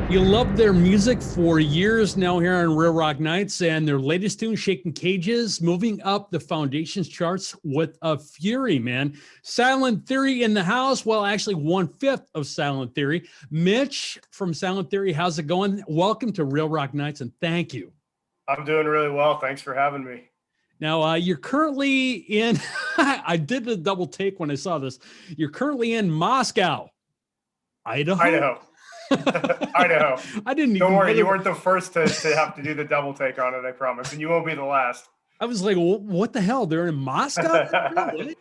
You loved their music for years now here on Real Rock Nights, and their latest tune, Shaking Cages, moving up the Foundations charts with a fury, man. Silent Theory in the house. Well, actually, 1/5 of Silent Theory. Mitch from Silent Theory, how's it going? Welcome to Real Rock Nights, and thank you. I'm doing really well. Thanks for having me. Now, you're currently in, I did the double take when I saw this. You're currently in Moscow, Idaho. Idaho. Idaho. I didn't Don't even worry, you weren't the first to have to do the double take on it, I promise. And you won't be the last. I was like, what the hell? They're in Moscow? Really?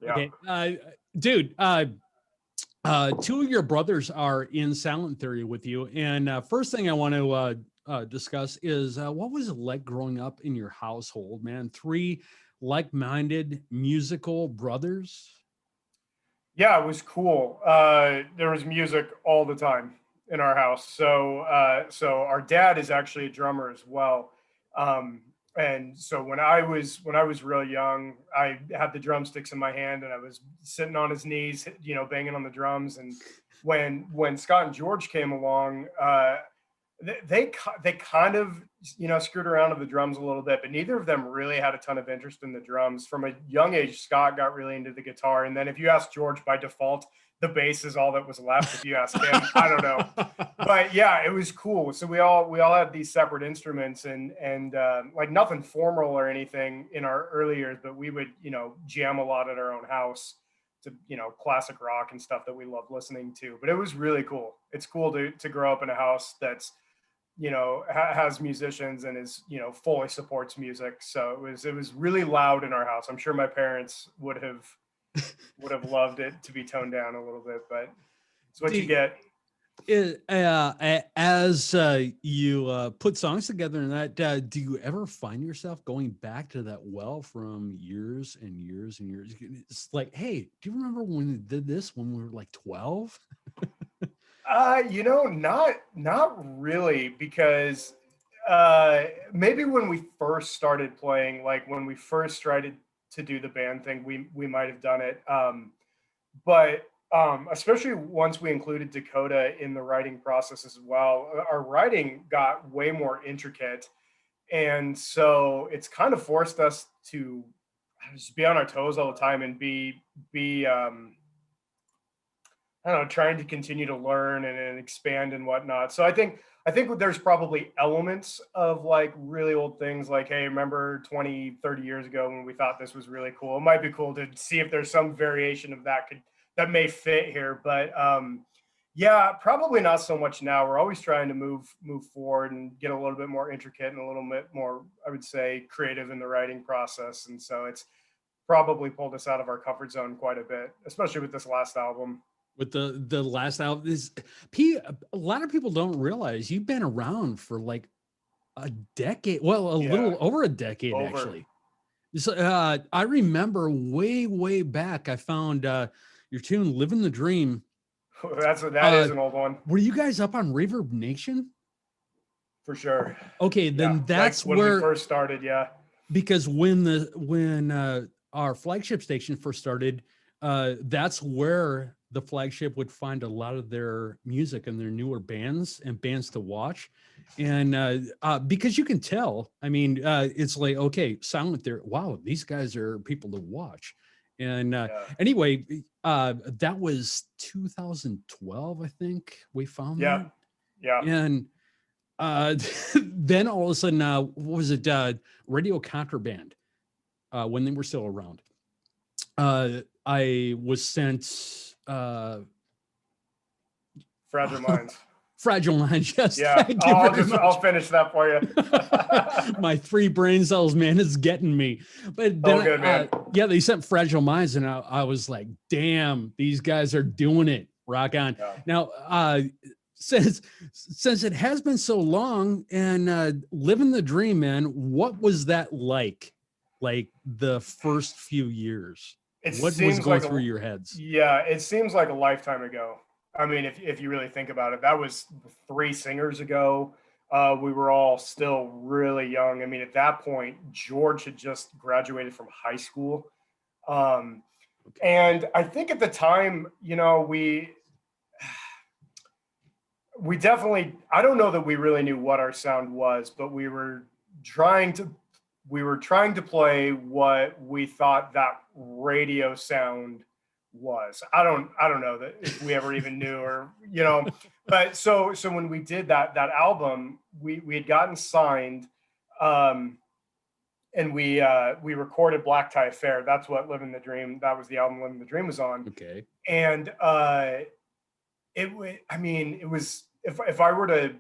Yeah. Okay. Dude, two of your brothers are in Silent Theory with you. And first thing I want to discuss is what was it like growing up in your household, man? Three like-minded musical brothers? Yeah, it was cool. There was music all the time in our house. So our dad is actually a drummer as well. And so when I was real young, I had the drumsticks in my hand and I was sitting on his knees, banging on the drums. And when Scott and George came along, they kind of screwed around with the drums a little bit, but neither of them really had a ton of interest in the drums. From a young age, Scott got really into the guitar, and then if you ask George, by default the bass is all that was left. If you ask him, I don't know, but yeah, it was cool. So we all had these separate instruments, and like nothing formal or anything in our early years, but we would jam a lot at our own house to classic rock and stuff that we love listening to. But it was really cool. It's cool to grow up in a house that's has musicians and is fully supports music. So it was really loud in our house. I'm sure my parents would have loved it to be toned down a little bit, but it's what you get. As you put songs together and that, do you ever find yourself going back to that well from years and years and years? It's like, hey, do you remember when we did this when we were like 12? Not really, because maybe when we first started playing, like when we first started to do the band thing, we might have done it. But especially once we included Dakota in the writing process as well, our writing got way more intricate. And so it's kind of forced us to just be on our toes all the time and be I don't know, trying to continue to learn and expand and whatnot. So I think there's probably elements of like really old things like, hey, remember 20, 30 years ago when we thought this was really cool? It might be cool to see if there's some variation of that may fit here. But yeah, probably not so much now. We're always trying to move forward and get a little bit more intricate and a little bit more, I would say, creative in the writing process. And so it's probably pulled us out of our comfort zone quite a bit, especially with this last album. With the last album, a lot of people don't realize you've been around for like a decade. Well, little over a decade, actually. So, I remember way back, I found your tune "Living the Dream." That is an old one. Were you guys up on Reverb Nation? For sure. Okay, then that's like when where we first started. Yeah, because when our flagship station first started, that's where the flagship would find a lot of their music and their newer bands and bands to watch. And because you can tell, I mean, it's like, okay, Silent Theory, wow, these guys are people to watch. And anyway, that was 2012, I think we found that. Yeah. And then all of a sudden, what was it? Radio Contraband, when they were still around. I was sent Fragile Minds. Fragile Minds, yes. Yeah, I'll finish that for you. My 3 brain cells, man, is getting me. But then, good, man. Yeah, they sent Fragile Minds, and I was like, damn, these guys are doing it. Rock on. Yeah. Now, since it has been so long and living the dream, man, what was that like? Like the first few years? What was going through your heads? Yeah, it seems like a lifetime ago. I mean, if you really think about it, that was 3 singers ago. We were all still really young. I mean, at that point, George had just graduated from high school. And I think at the time, we we definitely, I don't know that we really knew what our sound was, but trying to we were trying to play what we thought that radio sound was. I don't know that if we ever even knew, or but so when we did that album, we had gotten signed, um and we recorded Black Tie Affair. That's what Living the Dream, that was the album Living the Dream was on. Okay. And I mean, it was, if I were to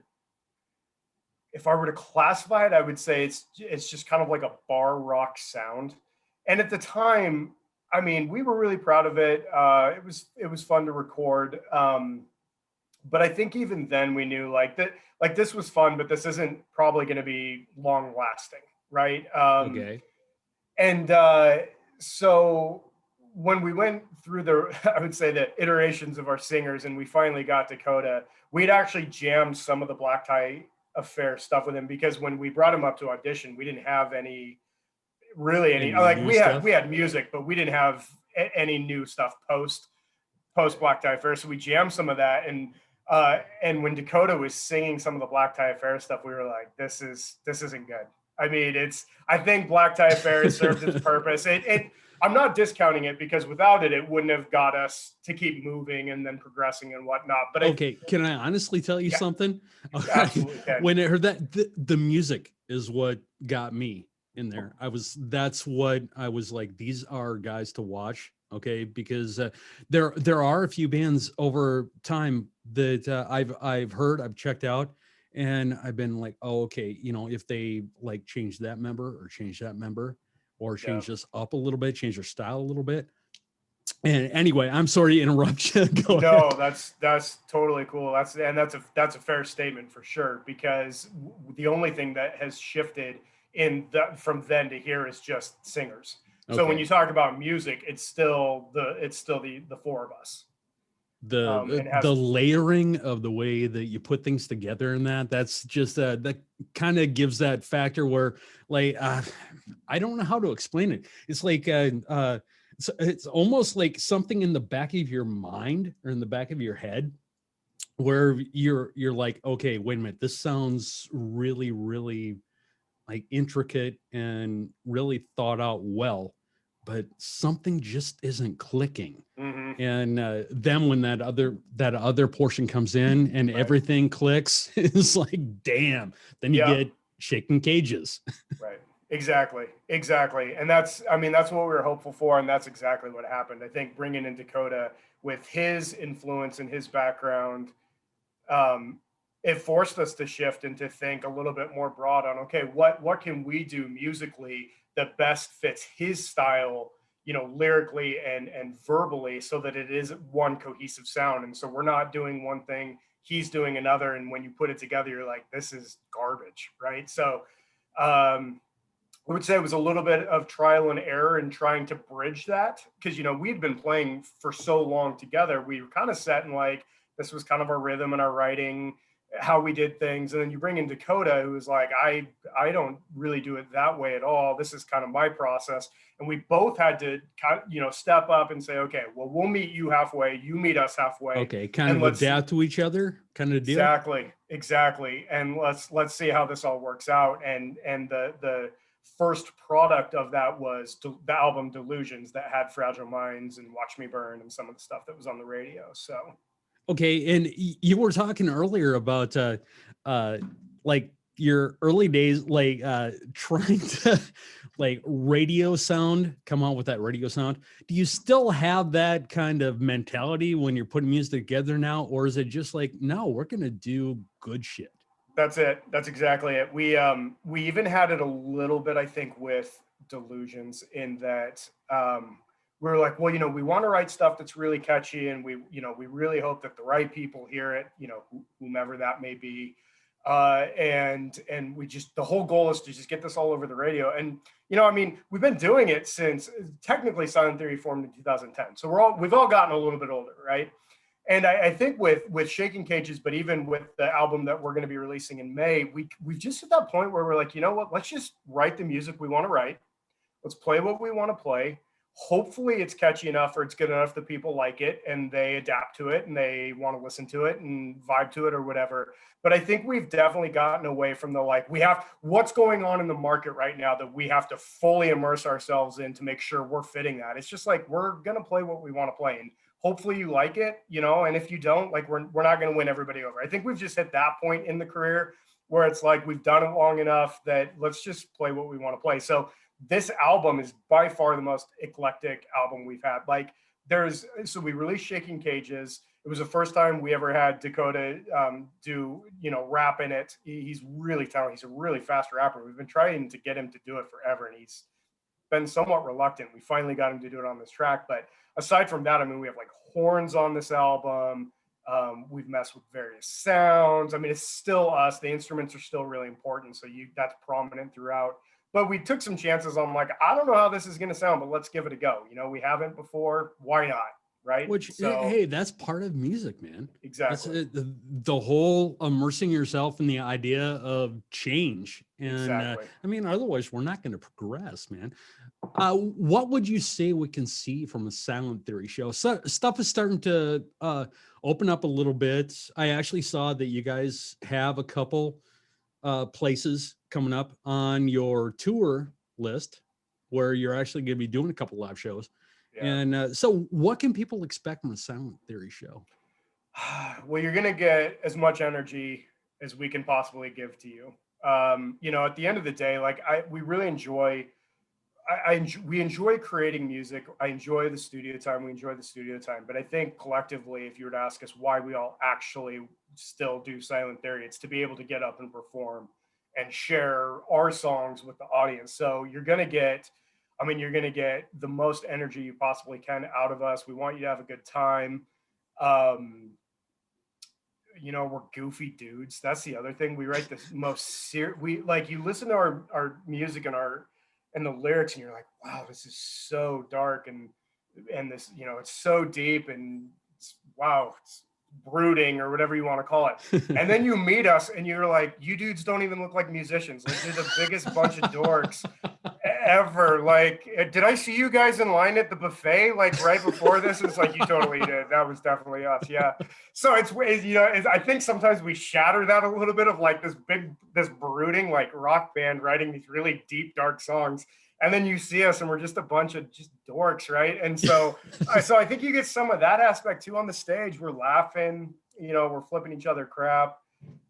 classify it, I would say it's just kind of like a bar rock sound. And at the time, I mean, we were really proud of it. It was fun to record. But I think even then we knew like that, like this was fun, but this isn't probably going to be long lasting, right? Okay. And so when we went through I would say the iterations of our singers, and we finally got Dakota, we'd actually jammed some of the Black Tie Affair stuff with him, because when we brought him up to audition, we didn't have any like new we had stuff? we had music, but we didn't have any new stuff post Black Tie Affair. So we jammed some of that, and when Dakota was singing some of the Black Tie Affair stuff, we were like, this isn't good. I mean, I think Black Tie Affair has served its purpose. I'm not discounting it, because without it, it wouldn't have got us to keep moving and then progressing and whatnot. But okay, can I honestly tell you Yeah. something? Okay. Absolutely can. When I heard that, the music is what got me in there. That's what I was like, these are guys to watch. Okay, because there are a few bands over time that I've heard, I've checked out, and I've been like, oh, okay, if they like change that member or change that member, or change this up a little bit, change their style a little bit. And anyway, I'm sorry to interrupt you. Go No, ahead. that's totally cool. That's a fair statement for sure, because the only thing that has shifted from then to here is just singers. So when Okay. you talk about music, it's still the four of us. The And it has the layering of the way that you put things together, and that's just that kind of gives that factor where like I don't know how to explain it. It's like it's almost like something in the back of your mind or in the back of your head where you're like, okay, wait a minute, this sounds really, really like intricate and really thought out well, but something just isn't clicking. Mhm. And then when that other portion comes in and Right. everything clicks, it's like, damn, then you Yeah. get shaking cages. Right. Exactly. And that's what we were hopeful for. And that's exactly what happened. I think bringing in Dakota with his influence and his background, um, it forced us to shift and to think a little bit more broad on, okay, what can we do musically that best fits his style, lyrically and verbally, so that it is one cohesive sound. And so we're not doing one thing, he's doing another. And when you put it together, you're like, this is garbage. Right. So, I would say it was a little bit of trial and error in trying to bridge that, because we'd been playing for so long together. We were kind of set in like, this was kind of our rhythm and our writing, how we did things. And then you bring in Dakota, who was like, I don't really do it that way at all. This is kind of my process. And we both had to kind of, step up and say, okay, well, we'll meet you halfway, you meet us halfway. Okay, kind And of adapt to each other kind of deal. Exactly. And let's see how this all works out. And the first product of that was the album Delusions, that had Fragile Minds and Watch Me Burn and some of the stuff that was on the radio. So Okay, and you were talking earlier about like your early days, like trying to like radio sound, come out with that radio sound. Do you still have that kind of mentality when you're putting music together now, or is it just like, no, we're gonna do good shit? that's it. That's exactly it. We even had it a little bit, I think, with Delusions, in that we were like, well, we want to write stuff that's really catchy, and we really hope that the right people hear it, whomever that may be. And we just, the whole goal is to just get this all over the radio. And we've been doing it since, technically, Silent Theory formed in 2010, so we've all gotten a little bit older, right? And I think with Shaking Cages, but even with the album that we're going to be releasing in May, we've just at that point where we're like, you know what, let's just write the music we want to write. Let's play what we want to play. Hopefully it's catchy enough or it's good enough that people like it and they adapt to it and they want to listen to it and vibe to it or whatever. But I think we've definitely gotten away from the like, we have what's going on in the market right now that we have to fully immerse ourselves in to make sure we're fitting that. It's just like, we're going to play what we want to play. And hopefully you like it, you know, and if you don't, like, we're not going to win everybody over. I think we've just hit that point in the career where it's like, we've done it long enough that let's just play what we want to play. So this album is by far the most eclectic album we've had. Like, so we released Shaking Cages. It was the first time we ever had Dakota do, you know, rap in it. He's really talented. He's a really fast rapper. We've been trying to get him to do it forever, and he's been somewhat reluctant. We finally got him to do it on this track. But aside from that, I mean, we have like horns on this album. We've messed with various sounds. I mean, it's still us. The instruments are still really important. So that's prominent throughout. But we took some chances on like, I don't know how this is going to sound, but let's give it a go. You know, we haven't before. Why not? Right. Which, hey, that's part of music, man. Exactly. The whole immersing yourself in the idea of change. And exactly. I mean, otherwise we're not going to progress, man. What would you say we can see from a Silent Theory show? So, stuff is starting to open up a little bit. I actually saw that you guys have a couple places coming up on your tour list where you're actually going to be doing a couple live shows. Yeah. And so what can people expect from a Silent Theory show? Well, you're going to get as much energy as we can possibly give to you. You know, at the end of the day, like we really enjoy, we enjoy creating music. I enjoy the studio time. We enjoy the studio time. But I think collectively, if you were to ask us why we all actually still do Silent Theory, it's to be able to get up and perform and share our songs with the audience. So you're going to get, I mean, you're going to get the most energy you possibly can out of us. We want you to have a good time. You know, we're goofy dudes. That's the other thing. We write the most we like, you listen to our music and the lyrics and you're like, wow, this is so dark and this, you know, it's so deep and wow, it's brooding or whatever you want to call it. And then you meet us and you're like, you dudes don't even look like musicians. Like, you're the biggest bunch of dorks ever. Like, did I see you guys in line at the buffet like right before this? It's like, you totally did. That was definitely us. Yeah. So it's, you know, I think sometimes we shatter that a little bit of like this brooding like rock band writing these really deep dark songs. And then you see us and we're just a bunch of just dorks, right? And so I think you get some of that aspect too on the stage. We're laughing, you know, we're flipping each other crap.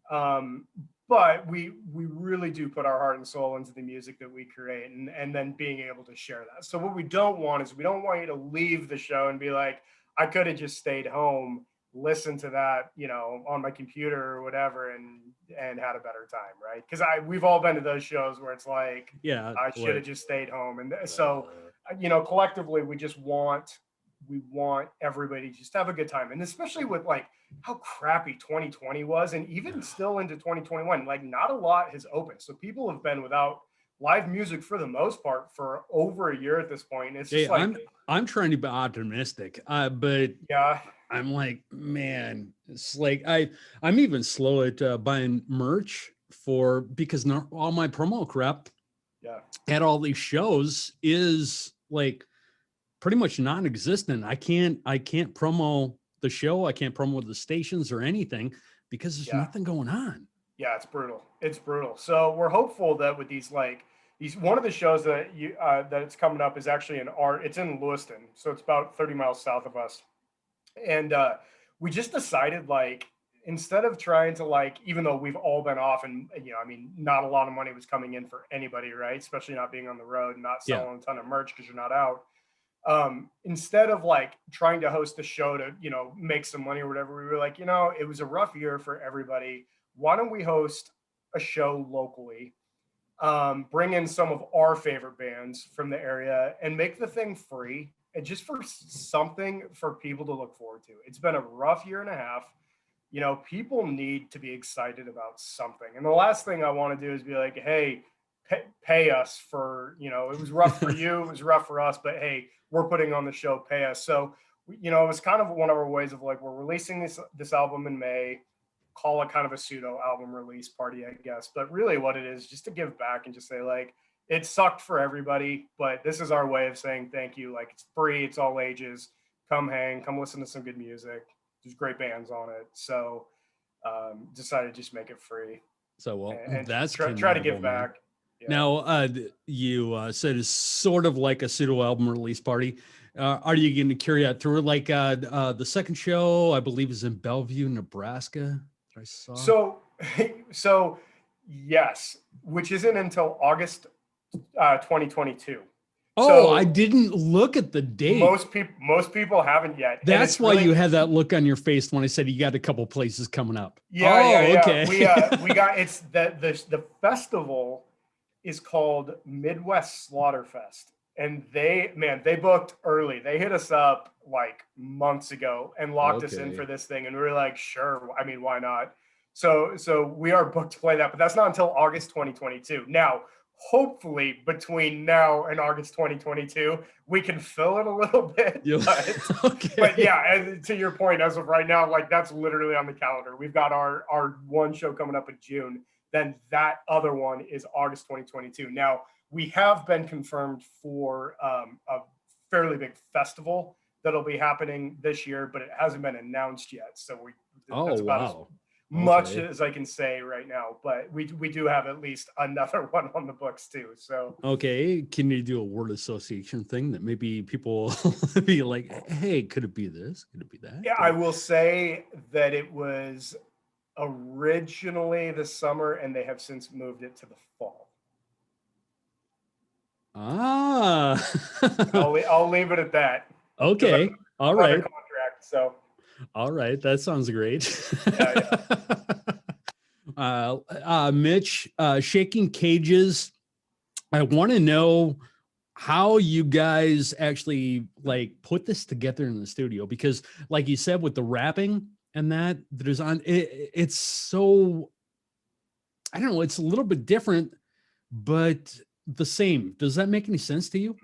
But we really do put our heart and soul into the music that we create and then being able to share that. So what we don't want is we don't want you to leave the show and be like, I could have just stayed home, listened to that, you know, on my computer or whatever and had a better time, right? Because we've all been to those shows where it's like, yeah, I should have just stayed home. And so, you know, collectively, we want everybody to just have a good time. And especially with like how crappy 2020 was, and even still into 2021, like not a lot has opened. So people have been without live music for the most part for over a year at this point. It's just like, I'm trying to be optimistic, but yeah, I'm like, man, it's like I'm even slow at buying merch because not all my promo crap at all these shows is like pretty much non-existent. I can't promo the show. I can't promo the stations or anything because there's nothing going on. Yeah, it's brutal. It's brutal. So we're hopeful that with these one of the shows that that it's coming up is actually it's in Lewiston. So it's about 30 miles south of us. And we just decided like, instead of trying to like, even though we've all been off and, you know, I mean, not a lot of money was coming in for anybody, right? Especially not being on the road and not selling a ton of merch because you're not out. Instead of like trying to host a show to, you know, make some money or whatever, we were like, you know, it was a rough year for everybody. Why don't we host a show locally, bring in some of our favorite bands from the area and make the thing free and just for something for people to look forward to. It's been a rough year and a half. You know, people need to be excited about something. And the last thing I want to do is be like, hey, pay us for, you know, it was rough for you, it was rough for us, but hey, we're putting on the show, pay us. So, you know, it was kind of one of our ways of like, we're releasing this album in May, call it kind of a pseudo album release party, I guess. But really what it is, just to give back and just say like, it sucked for everybody, but this is our way of saying thank you. Like, it's free, it's all ages. Come hang, come listen to some good music. There's great bands on it. So decided to just make it free. So, well, and that's try to commendable, give man. back. Yeah. Now, you said it's sort of like a pseudo album release party. Are you going to carry that through? Like the second show, I believe, is in Bellevue, Nebraska. I saw. So yes, which isn't until August 2022. Oh, so I didn't look at the date. Most people haven't yet. That's why you had that look on your face when I said you got a couple places coming up. Yeah. Okay. We got it's the festival is called Midwest Slaughterfest. And they booked early. They hit us up like months ago and locked us in for this thing. And we were like, sure. I mean, why not? So we are booked to play that, but that's not until August 2022. Now, hopefully between now and August 2022, we can fill it a little bit. But yeah, to your point, as of right now, like that's literally on the calendar. We've got our one show coming up in June. Then that other one is August 2022. Now, we have been confirmed for a fairly big festival that'll be happening this year, but it hasn't been announced yet. So that's about as much as I can say right now. But we do have at least another one on the books too. So can you do a word association thing that maybe people be like, hey, could it be this? Could it be that? Yeah, I will say that it was originally the summer, and they have since moved it to the fall. I'll leave it at that. Okay. All right. Contract, so. All right. That sounds great. Yeah. Mitch, Shaking Cages. I want to know how you guys actually like put this together in the studio, because like you said, with the rapping and that there's on it's so, I don't know, it's a little bit different, but the same. Does that make any sense to you?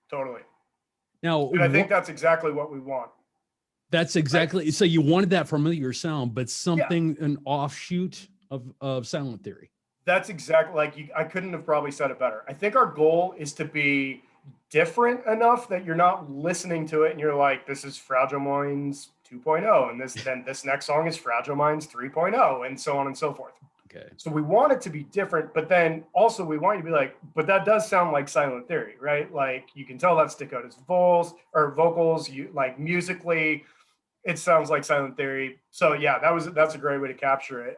Totally. Now, and I think that's exactly what we want. That's exactly. So you wanted that familiar sound, but something, an offshoot of Silent Theory. That's exactly like I couldn't have probably said it better. I think our goal is to be different enough that you're not listening to it and you're like, this is Fragile Minds 2.0. And this next song is Fragile Minds 3.0, and so on and so forth. Okay. So we want it to be different, but then also we want you to be like, but that does sound like Silent Theory, right? Like you can tell that's Dakota's vocals, you like musically, it sounds like Silent Theory. So yeah, that's a great way to capture it.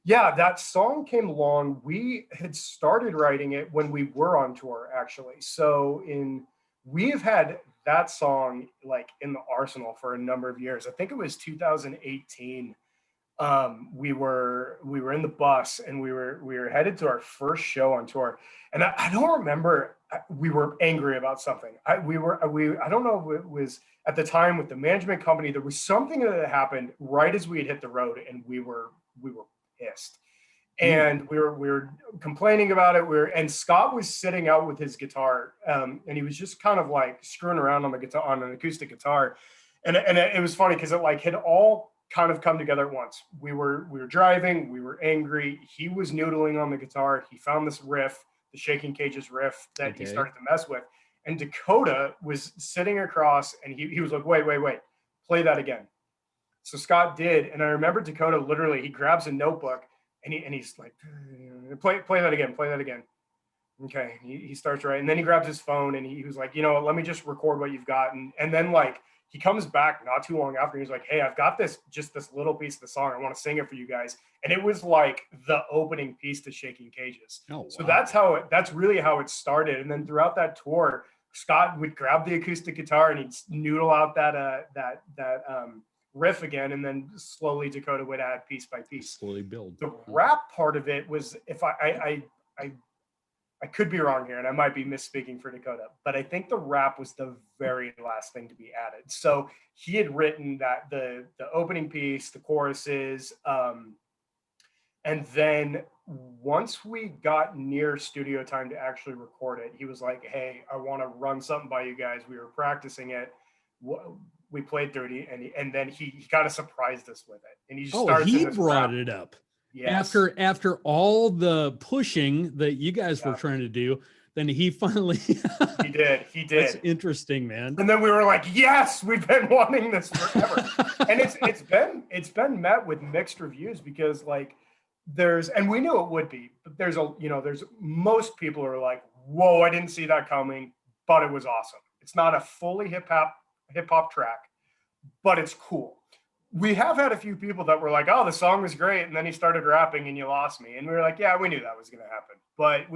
Yeah, that song came along. We had started writing it when we were on tour, actually. So we have had that song like in the arsenal for a number of years. I think it was 2018. We were in the bus and we were headed to our first show on tour, and I don't remember. We were angry about something. I don't know if it was at the time with the management company. There was something that happened right as we had hit the road, and we were pissed, and we were complaining about it. And Scott was sitting out with his guitar, and he was just kind of like screwing around on the guitar, on an acoustic guitar, and it was funny because it like had all kind of come together at once. We were driving, we were angry. He was noodling on the guitar. He found this riff, the Shaking Cages riff that he started to mess with. And Dakota was sitting across, and he was like, wait, play that again. So Scott did, and I remember Dakota literally, he grabs a notebook and he's like, play that again. Okay, he starts writing, and then he grabs his phone and he was like, you know what, let me just record what you've got. And then like, he comes back not too long after. He's like, hey, I've got this little piece of the song. I want to sing it for you guys. And it was like the opening piece to Shaking Cages. Oh, wow. So that's really how it started. And then throughout that tour, Scott would grab the acoustic guitar and he'd noodle out that riff again. And then slowly Dakota would add piece by piece. Slowly build. The rap part of it was, if I could be wrong here, and I might be misspeaking for Dakota, but I think the rap was the very last thing to be added. So he had written that the opening piece, the choruses, and then once we got near studio time to actually record it, he was like, hey, I want to run something by you guys. We were practicing it. We played 30, and then he kind of surprised us with it. And he just started. He brought it up. Yes. After all the pushing that you guys were Yeah. trying to do, then he finally He did. He That's did. interesting, man. And then we were like, yes, we've been wanting this forever. And it's been met with mixed reviews because like and we knew it would be, but there's most people are like, whoa, I didn't see that coming, but it was awesome. It's not a fully hip hop track, but it's cool. We have had a few people that were like, oh, the song was great, and then he started rapping and you lost me. And we were like, yeah, we knew that was going to happen. But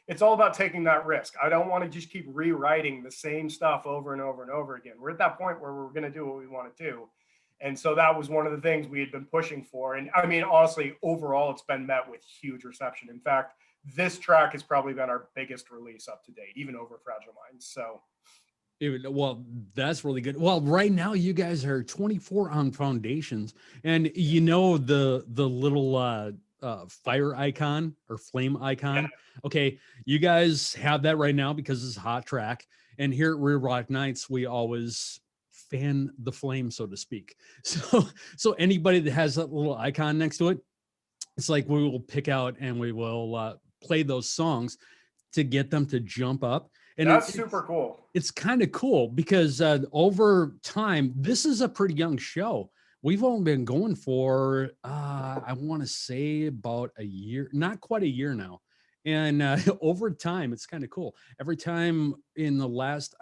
it's all about taking that risk. I don't want to just keep rewriting the same stuff over and over and over again. We're at that point where we're going to do what we want to do. And so that was one of the things we had been pushing for. And I mean, honestly, overall, it's been met with huge reception. In fact, this track has probably been our biggest release up to date, even over Fragile Minds. So Well, that's really good. Well, right now you guys are 24 on Foundations, and you know the little fire icon or flame icon. yeah, Okay, you guys have that right now because it's a hot track. And here at Rear Rock Nights, we always fan the flame, so to speak. So anybody that has that little icon next to it, it's like we will pick out and we will play those songs to get them to jump up. And that's super cool. It's kind of cool because over time, this is a pretty young show. We've only been going for, I want to say about a year, not quite a year now. And over time, it's kind of cool. Every time in the last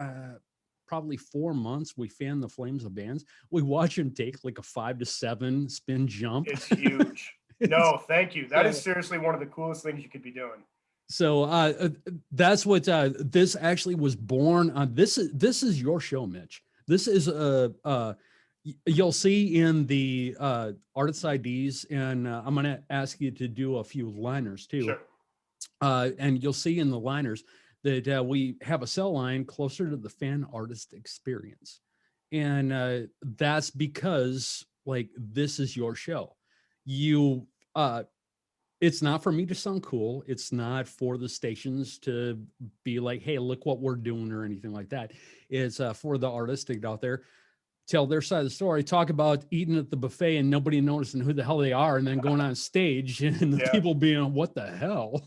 probably 4 months, we fan the flames of bands. We watch them take like a 5 to 7 spin jump. It's huge. No, thank you. That is seriously one of the coolest things you could be doing. So that's what this actually was born on. This is your show, Mitch. This is you'll see in the artist IDs, and I'm going to ask you to do a few liners too. Sure. And you'll see in the liners that we have a cell line closer to the fan artist experience, and that's because like this is your show. You it's not for me to sound cool. It's not for the stations to be like, hey, look what we're doing or anything like that. It's for the artists to get out there, tell their side of the story, talk about eating at the buffet and nobody noticing who the hell they are, and then going on stage and the people being, what the hell?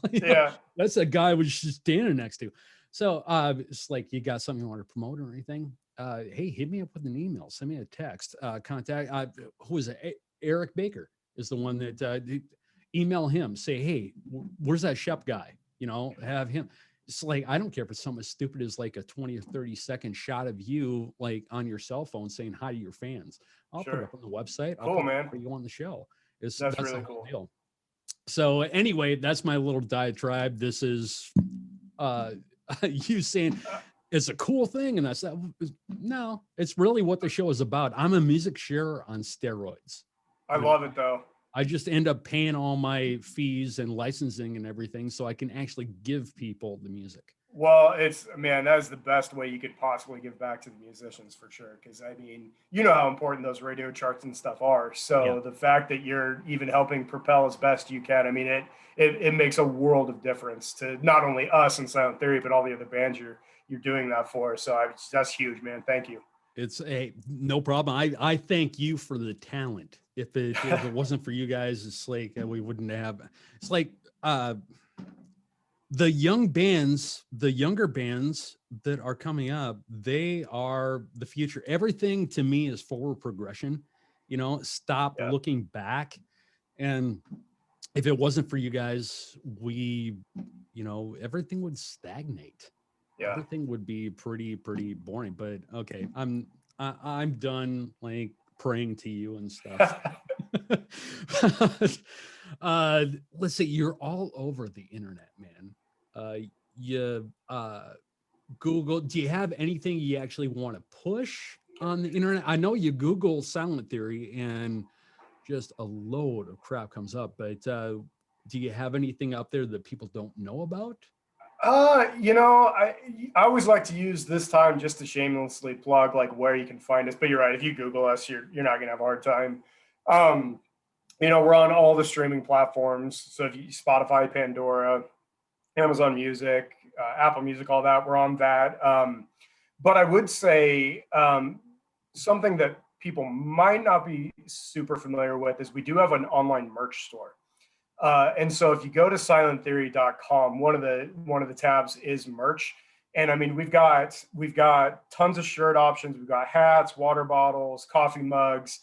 That's a guy I was just standing next to. So it's like, you got something you want to promote or anything? Hey, hit me up with an email, send me a text, contact. Who is it? Eric Baker is the one that email him, say, hey, where's that Shep guy? You know, have him. It's like, I don't care if it's something as stupid as like a 20 or 30-second shot of you, like on your cell phone saying hi to your fans. I'll put it up on the website. I'll cool, man. put you on the show. That's really cool. Deal. So anyway, that's my little diatribe. This is you saying it's a cool thing. And that's that. No, it's really what the show is about. I'm a music sharer on steroids. I love it though. I just end up paying all my fees and licensing and everything so I can actually give people the music. Well, that is the best way you could possibly give back to the musicians for sure. Because I mean, you know how important those radio charts and stuff are. So the fact that you're even helping propel as best you can, I mean, it makes a world of difference to not only us and Silent Theory, but all the other bands you're doing that for. So that's huge, man. Thank you. It's no problem. I thank you for the talent. If it wasn't for you guys, it's like we wouldn't have. It's like the younger bands that are coming up. They are the future. Everything to me is forward progression. You know, stop looking back. And if it wasn't for you guys, everything would stagnate. Yeah. Everything would be pretty boring. But okay, I'm done like praying to you and stuff. Let's see, you're all over the internet, man. You Google, do you have anything you actually want to push on the internet? I know you Google Silent Theory and just a load of crap comes up, but do you have anything up there that people don't know about? I always like to use this time just to shamelessly plug like where you can find us. But you're right, if you Google us, you're not gonna have a hard time. We're on all the streaming platforms. So if you Spotify, Pandora, Amazon Music, Apple Music, all that, we're on that. But I would say something that people might not be super familiar with is we do have an online merch store. And so if you go to silenttheory.com, one of the tabs is merch. And I mean, we've got tons of shirt options. We've got hats, water bottles, coffee mugs.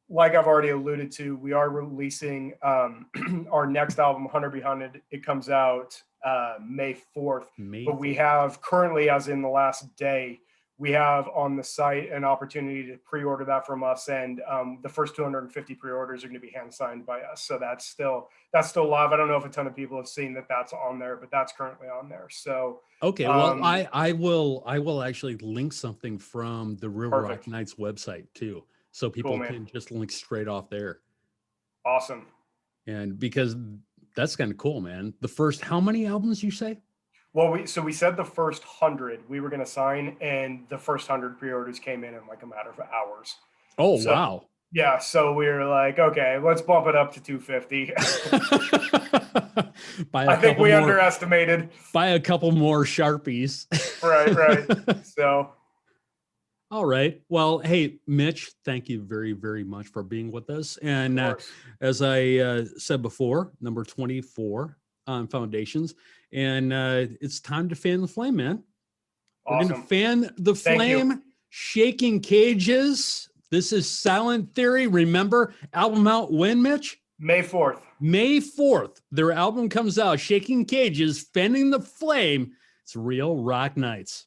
Like I've already alluded to, we are releasing our next album, Hunter Be Hunted. It comes out May 4th. But we have currently, as in the last day, we have on the site an opportunity to pre-order that from us, and the first 250 pre-orders are going to be hand signed by us. So that's still live. I don't know if a ton of people have seen that that's on there, but that's currently on there. So okay, well, I will actually link something from the River Rock Knights website too, so people can just link straight off there. Awesome. And because that's kind of cool, man. The first, how many albums you say? Well, we said the first 100 we were going to sign, and the first 100 pre-orders came in like a matter of hours. Oh, so, wow. Yeah. So we were like, okay, let's bump it up to 250. I think we underestimated. Buy a couple more Sharpies. Right. So. All right. Well, hey, Mitch, thank you very, very much for being with us. And as I said before, number 24 on Foundations. And it's time to fan the flame, man. Awesome. We're going to fan the flame, shaking cages. This is Silent Theory. Remember, album out when, Mitch? May 4th. May 4th. Their album comes out, Shaking Cages, Fanning the Flame. It's Real Rock Nights.